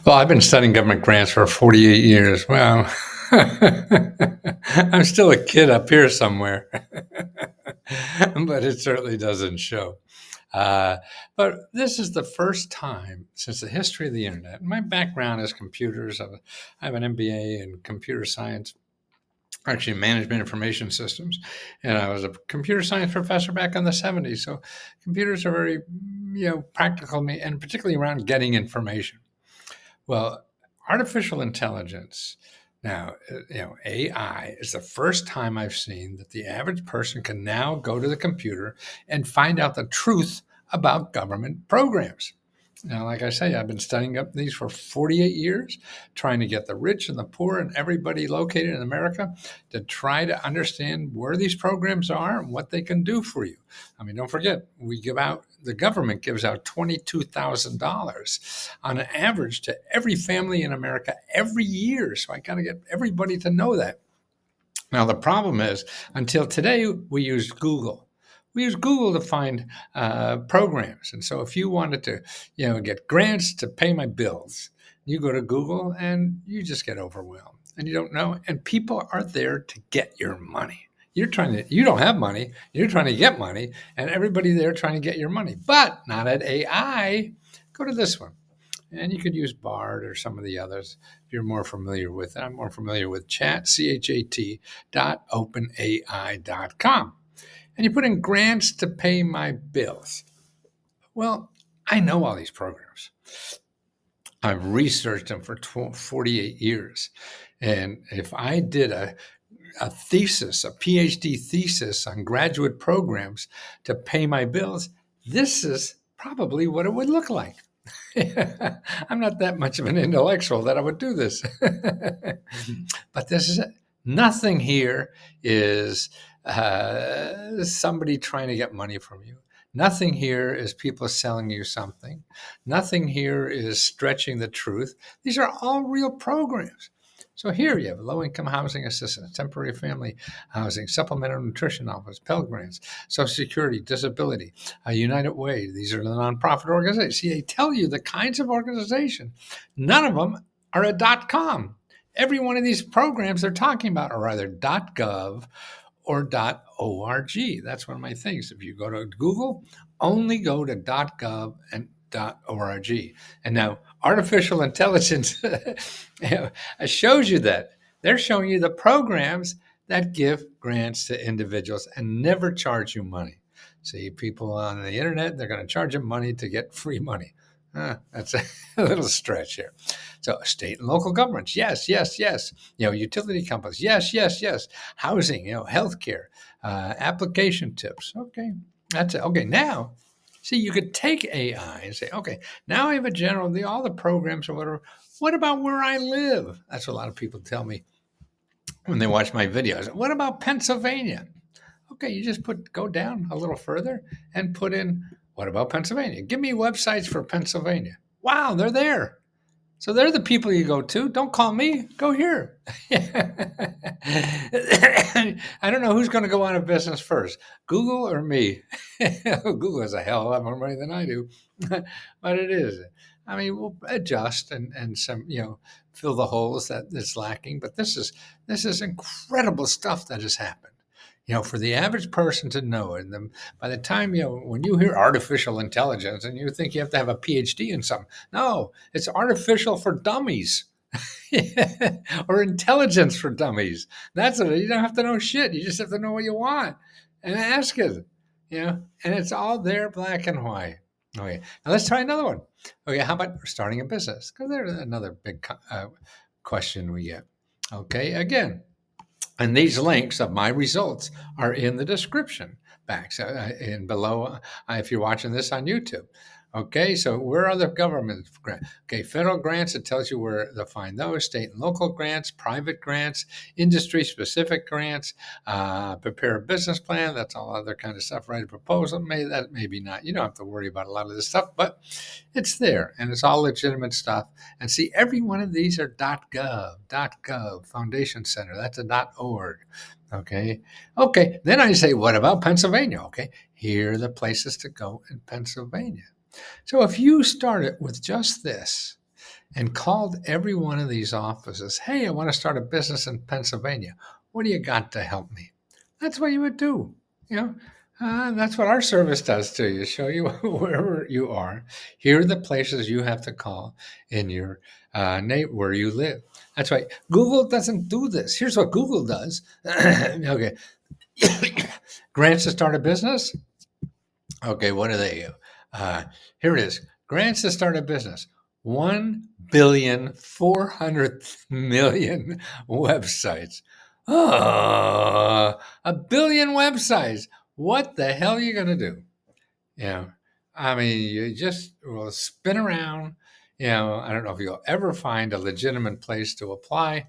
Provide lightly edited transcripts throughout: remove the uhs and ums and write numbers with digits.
Well, I've been studying government grants for 48 years. Well, I'm still a kid up here somewhere, but it certainly doesn't show. Uh, but this is the first time since the history of the internet. My background is computers. I have an MBA in computer science, actually management information systems, and I was a computer science professor back in the 70s. So computers are very, practical, and particularly around getting information. Well, artificial intelligence, now, AI is the first time I've seen that the average person can now go to the computer and find out the truth about government programs. Now, like I say, I've been studying up these for 48 years, trying to get the rich and the poor and everybody located in America to try to understand where these programs are and what they can do for you. I mean, don't forget, the government gives out $22,000 on an average to every family in America every year. So I got to get everybody to know that. Now, the problem is, until today, we used Google. We use Google to find programs. And so if you wanted to, get grants to pay my bills, you go to Google and you just get overwhelmed and you don't know. And people are there to get your money. You don't have money. You're trying to get money, and everybody there trying to get your money, but not at AI. Go to this one. And you could use Bard or some of the others if you're more familiar with it. I'm more familiar with chat.openai.com. And you put in grants to pay my bills. Well, I know all these programs. I've researched them for 48 years. And if I did a thesis, a PhD thesis on graduate programs to pay my bills, this is probably what it would look like. I'm not that much of an intellectual that I would do this. But this is it. Nothing here is somebody trying to get money from you. Nothing here is people selling you something. Nothing here is stretching the truth. These are all real programs. So here you have low-income housing assistance, temporary family housing, supplemental nutrition office, Pell Grants, Social Security, disability, United Way. These are the nonprofit organizations. See, they tell you the kinds of organization. None of them are a .com. Every one of these programs they're talking about are either .gov or .org. That's one of my things. If you go to Google, only go to .gov and .org. And now artificial intelligence shows you that. They're showing you the programs that give grants to individuals and never charge you money. See, people on the internet, they're going to charge you money to get free money. That's a little stretch here. So state and local governments, yes, yes, yes. Utility companies, yes, yes, yes. Housing, healthcare, application tips. Okay, that's it. Okay, now, see, you could take AI and say, okay, now I have all the programs or whatever. What about where I live? That's what a lot of people tell me when they watch my videos. What about Pennsylvania? Okay, you just go down a little further and put in, what about Pennsylvania? Give me websites for Pennsylvania. Wow, they're there. So they're the people you go to. Don't call me. Go here. I don't know who's going to go out of business first, Google or me. Google has a hell of a lot more money than I do, but it is. I mean, we'll adjust and some, fill the holes that's lacking. But this is incredible stuff that has happened. For the average person to know it, and then by the time, when you hear artificial intelligence and you think you have to have a PhD in something, no, it's artificial for dummies or intelligence for dummies. That's it. You don't have to know shit. You just have to know what you want and ask it, and it's all there, black and white. Okay, now let's try another one. Okay, how about starting a business? Because there's another big question we get. Okay, again. And these links of my results are in the description box and below if you're watching this on YouTube. Okay, so where are the government grants? Okay, federal grants, it tells you where to find those. State and local grants, private grants, industry-specific grants, prepare a business plan. That's all other kind of stuff. Write a proposal. Maybe not. You don't have to worry about a lot of this stuff, but it's there, and it's all legitimate stuff. And see, every one of these are .gov, Foundation Center. That's a .org. Okay. Then I say, what about Pennsylvania? Okay, here are the places to go in Pennsylvania. So if you start it with just this, and called every one of these offices. Hey, I want to start a business in Pennsylvania. What do you got to help me? That's what you would do. You know, that's what our service does to you. Show you wherever you are. Here are the places you have to call in your where you live. That's right. Google doesn't do this. Here's what Google does. Okay, grants to start a business. Okay, what are they? Uh, Here it is. Grants to start a business. 1,400,000,000 websites. Oh, a billion websites. What the hell are you going to do? I mean, you just will spin around. I don't know if you'll ever find a legitimate place to apply,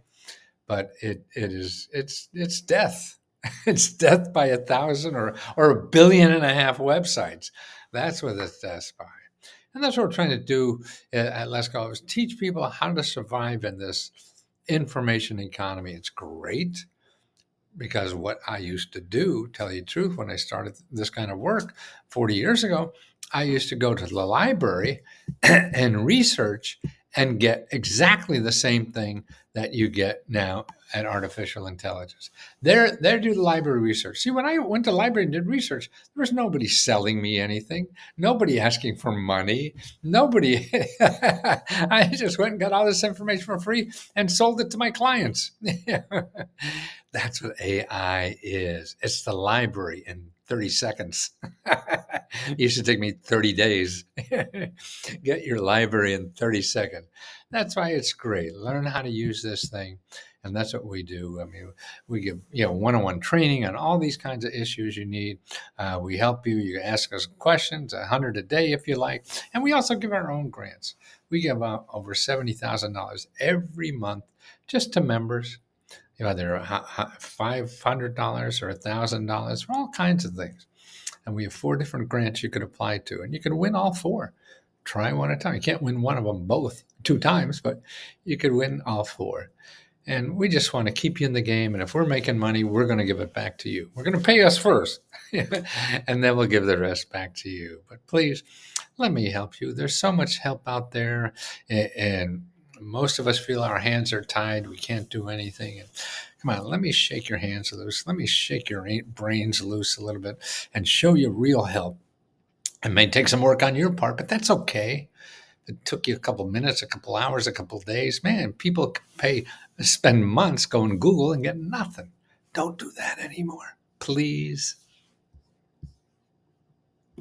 but it's death. It's death by 1,000 or 1.5 billion websites. That's what it's death by. And that's what we're trying to do at Let's Go, is teach people how to survive in this information economy. It's great because what I used to do, tell you the truth, when I started this kind of work 40 years ago, I used to go to the library and research and get exactly the same thing that you get now at artificial intelligence. There do the library research. See, when I went to the library and did research, there was nobody selling me anything, nobody asking for money, nobody. I just went and got all this information for free and sold it to my clients. That's what AI is. It's the library in 30 seconds. It used to take me 30 days. Get your library in 30 seconds. That's why it's great. Learn how to use this thing. And that's what we do. I mean, we give one-on-one training on all these kinds of issues you need. We help you. You ask us questions, 100 a day if you like. And we also give our own grants. We give out over $70,000 every month just to members. Either $500 or $1,000 for all kinds of things. And we have 4 different grants you could apply to, and you can win all 4. Try one at a time. You can't win one of them both 2 times, but you could win all 4. And we just want to keep you in the game. And if we're making money, we're going to give it back to you. We're going to pay us first, and then we'll give the rest back to you. But please, let me help you. There's so much help out there, and most of us feel our hands are tied. We can't do anything. And come on, let me shake your hands loose. Let me shake your brains loose a little bit and show you real help. It may take some work on your part, but that's okay. It took you a couple minutes, a couple hours, a couple days. Man, people spend months going to Google and get nothing. Don't do that anymore, please.